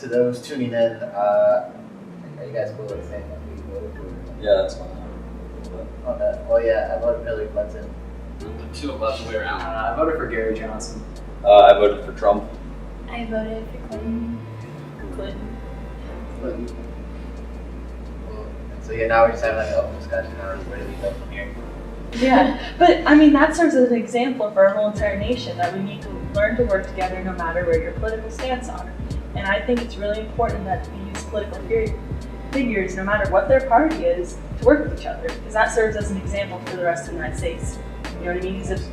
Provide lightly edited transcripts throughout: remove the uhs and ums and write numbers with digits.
to those tuning in, are you guys cool with saying that we voted for? Yeah, that's fine. Okay. Oh yeah, I voted for Hillary Clinton. The two of us way around. I voted for Gary Johnson. I voted for Trump. I voted for Clinton. Clinton. Cool. So yeah, now we're just having like an open discussion on where do we go from here. Yeah, but I mean that serves as an example for our whole entire nation that we need to learn to work together no matter where your political stance are. And I think it's really important that we use political figures, no matter what their party is, to work with each other, because that serves as an example for the rest of the United States. You know what I mean? Because if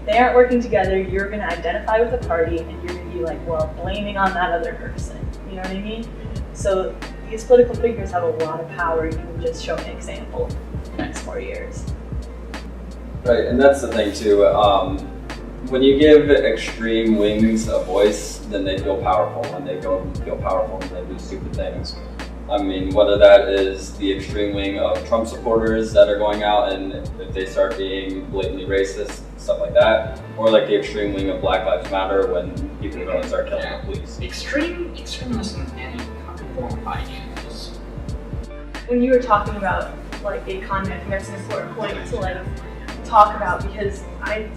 they aren't working together, you're going to identify with the party and you're going to be like, well, blaming on that other person. You know what I mean? So these political figures have a lot of power. You can just show an example for the next 4 years. Right, and that's the thing too. When you give extreme wings a voice, then they feel powerful. When they go feel powerful, then they do stupid things. I mean, whether that is the extreme wing of Trump supporters that are going out and if they start being blatantly racist, stuff like that, or like the extreme wing of Black Lives Matter when people go and start killing the police. Extremism in any form of ideas. When you were talking about like the economy, I think that's an important point to like talk about, because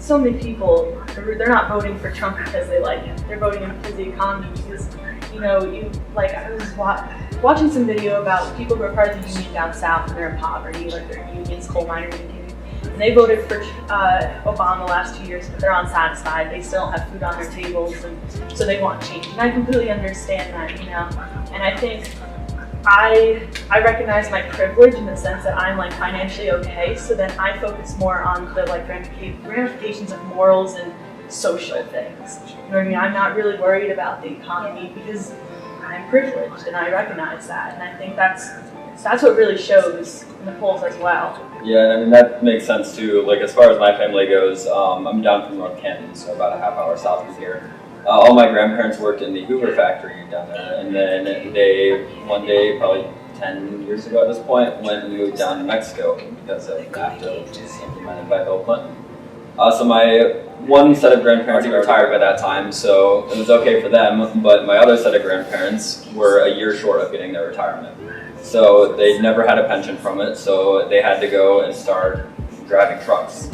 so many people they're not voting for Trump because they like him. They're voting because of the economy. Because I was watching some video about people who are part of the union down south and they're in poverty, like they're unions, coal miners, and they voted for Obama the last 2 years, but they're unsatisfied. They still don't have food on their tables, and so they want change. And I completely understand that, And I think I recognize my privilege in the sense that I'm like financially okay, so then I focus more on the like ramifications of morals and social things. You know what I mean? I'm not really worried about the economy because I'm privileged and I recognize that, and I think that's what really shows in the polls as well. Yeah, and I mean that makes sense too. Like as far as my family goes, I'm down from North Canton, so about a half hour south of here. All my grandparents worked in the Hoover factory down there, and then they, one day, probably 10 years ago at this point, went and moved down to Mexico because of NAFTA, which was implemented by Bill Clinton. So my one set of grandparents were retired by that time, so it was okay for them, but my other set of grandparents were a year short of getting their retirement. So they never had a pension from it, so they had to go and start driving trucks.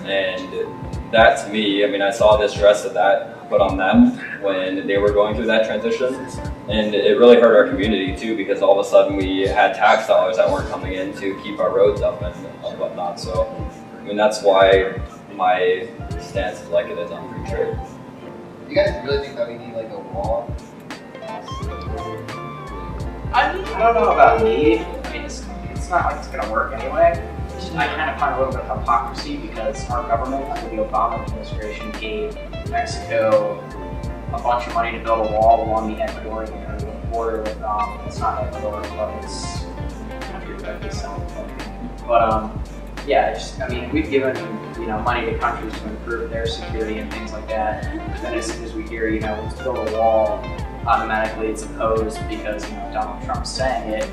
And that to me, I mean, I saw the stress of that put on them when they were going through that transition, and it really hurt our community too, because all of a sudden we had tax dollars that weren't coming in to keep our roads up and whatnot. So I mean that's why my stance is like it is on free trade. Do you guys really think that we need like a wall? I don't know about need. I mean, it's not like it's gonna work anyway. I kind of find a little bit of hypocrisy because our government under the Obama administration gave Mexico a bunch of money to build a wall along the Ecuadorian border with, it's not Ecuador, but it's country directly south of it. But I mean, we've given money to countries to improve their security and things like that. And then as soon as we hear, let's build a wall, automatically it's opposed because Donald Trump's saying it,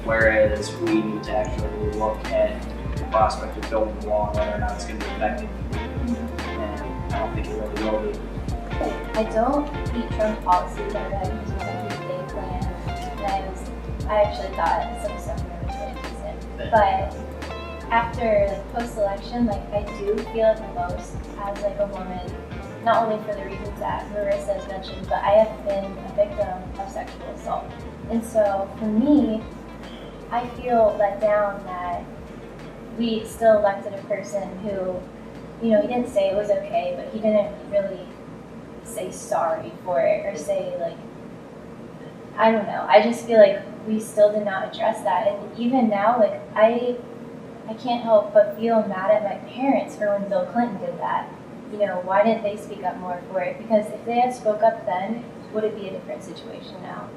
whereas we need to actually look at the prospect of building a wall and whether or not it's going to be effective. And I don't think it really will be. I don't beat Trump's policies like that. He's one of his big plans. And I actually thought some stuff really decent. But after post-election, I do feel it the most as a woman, not only for the reasons that Marissa has mentioned, but I have been a victim of sexual assault. And so for me, I feel let down that we still elected a person who, he didn't say it was okay, but he didn't really say sorry for it or say I don't know. I just feel like we still did not address that. And even now, I can't help but feel mad at my parents for when Bill Clinton did that. Why didn't they speak up more for it? Because if they had spoke up then, would it be a different situation now?